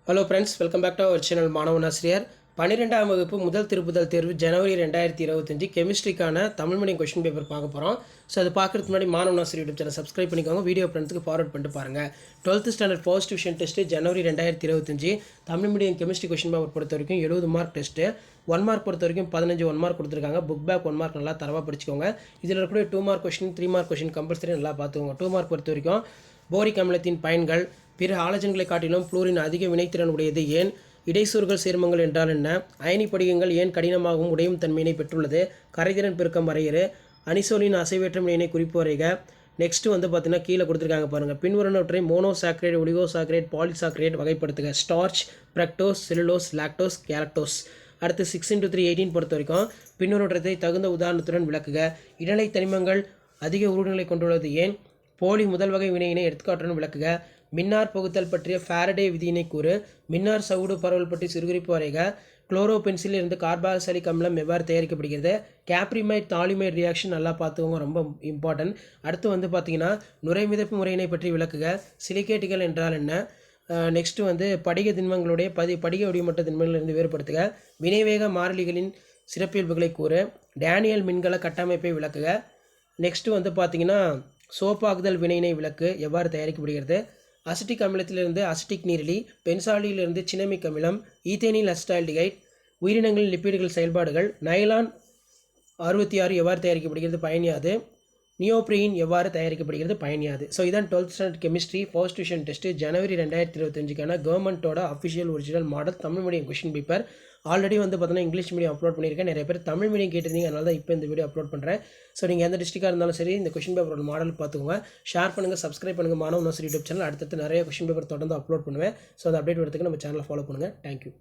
Hello friends, welcome back to our channel Manavan Asiriyar. 12ஆம் வகுப்பு முதல் திருப்புதல் தேர்வு ஜனவரி 2025 கெமிஸ்ட்ரிக்கான தமிழ் மீடியம் கொஸ்டின் பேப்பர் பார்க்க போகிறோம். ஸோ அது பார்க்குறதுக்கு முன்னாடி Manavan Asiriyar YouTube channel subscribe பண்ணிக்கோங்க. வீடியோ ஃப்ரெண்ட்ஸுக்கு ஃபார்வர்ட் பண்ணிட்டு பாருங்கள். 12th standard first division test ஜனவரி 2025 Tamil medium chemistry question paper பொறுத்த வரைக்கும் 70 மார்க் டெஸ்ட்டு. 1 மார்க் பொறுத்த வரைக்கும் 15 1 மார்க் கொடுத்துருக்காங்க. புக் பேக் 1 மார்க் நல்லா தரவாக படிச்சுக்கோங்க. இதில் இருக்கக்கூடிய 2 mark question 3 mark question compulsory நல்லா பார்த்துக்கோங்க. 2 மார்க் பொறுத்த வரைக்கும் போரிக் அமிலத்தின் பயன்கள், பிற ஆலஜன்களை காட்டிலும் புளோரின் அதிக வினைத்திறன் உடையது ஏன், இடைசூறுகள் சேர்மங்கள் என்றால் என்ன, அயனி படிகங்கள் ஏன் கடினமாகவும் உடையும் தன்மையினை பெற்றுள்ளது, கரைதிறன் பெருக்கம் வரையறு, அனிசோலின் அசைவேற்றம் வினையினை குறிப்பு வரைக. நெக்ஸ்ட் பார்த்தீங்கன்னா கீழே கொடுத்துருக்காங்க பாருங்கள். பின்வருவனவற்றை மோனோசாக்ரேட், ஒலிகோசாக்ரேட், பாலிசாக்ரேட் வகைப்படுத்துக. Starch, fructose, cellulose, lactose, galactose. அடுத்து 6 × 3 18 பொறுத்த வரைக்கும் பின்வருவற்றை தகுந்த உதாரணத்துடன் விளக்குக. இடைநிலை தனிமங்கள் அதிக உருவங்களை கொண்டுள்ளது ஏன், போலி முதல் வகை வினையினை எடுத்துக்காட்டுடன் விளக்குக. மின்னார் பகுத்தல் பற்றிய ஃபாரடே விதியினை கூறு. மின்னார் சவுடு பரவல் பற்றி சிறுகுறிப்பு வரைக. குளோரோபென்சில் இருந்து கார்பாக்சிலிக் அமிலம் எவ்வாறு தயாரிக்கப்படுகிறது. கேப்ரிமைட் தாலிமைட் ரியாக்ஷன் நல்லா பார்த்துக்கோங்க, ரொம்ப இம்பார்ட்டன்ட். அடுத்து பார்த்தீங்கன்னா நுரைமிதப்பு முறையினை பற்றி விளக்குக. சிலிகேட்டுகள் என்றால் என்ன. நெக்ஸ்ட்டு படிக திண்மங்களுடைய படிக வடிவமற்ற திண்மங்களிலிருந்து வேறுபடுத்துக. வினைவேக மாறிலிகளின் சிறப்பியல்புகளை கூறு. டேனியல் மின்கல கட்டமைப்பை விளக்குக. நெக்ஸ்ட்டு பார்த்தீங்கன்னா சோப்பாகுதல் வினையினை விளக்கு எவ்வாறு தயாரிக்கப்படுகிறது. அசிட்டிக் அமிலத்திலிருந்து அசிட்டிக் நீரிலி, பென்சாலியிலிருந்து சினமிக் அமிலம், ஈத்தேனில் அசிட்டால்டிகைட், உயிரினங்களின் லிப்பிடுகள் செயல்பாடுகள், நைலான் 66 எவ்வாறு தயாரிக்கப்படுகிறது பயனியாது, நியோப்ரியின் எவ்வாறு தயாரிக்கப்படுகிறது பயனியாது. ஸோ இதான் 12th standard chemistry first division test ஜனவரி 2025 கவர்மெண்ட்டோட official original model Tamil medium question paper. Already பார்த்தீங்கன்னா இங்கிலீஷ் மீடியம் அப்லோட் பண்ணியிருக்கேன். நிறைய பேர் தமிழ் மீடியம் கேட்டிருந்தீங்க, அதனால தான் இப்போ இந்த வீடியோ அப்லோட் பண்ணுறேன். ஸோ நீங்கள் எந்த டிஸ்ட்ரிக்டாக இருந்தாலும் சரி இந்த கொஸ்டின் பேப்பரோட மாடல் பார்த்துக்கோங்க. ஷேர் பண்ணுங்கள், சப்ஸ்கிரைப் பண்ணுங்கள் மாணவன் யூடியூப் சேனல். அடுத்தடுத்து நிறைய கொஸ்டின் பேப்பர் தொடர்ந்து அப்லோட் பண்ணுவேன். ஸோ அந்த அப்டேட் வரதுக்கு நம்ம சேனலை ஃபாலோ பண்ணுங்கள். தேங்க்யூ.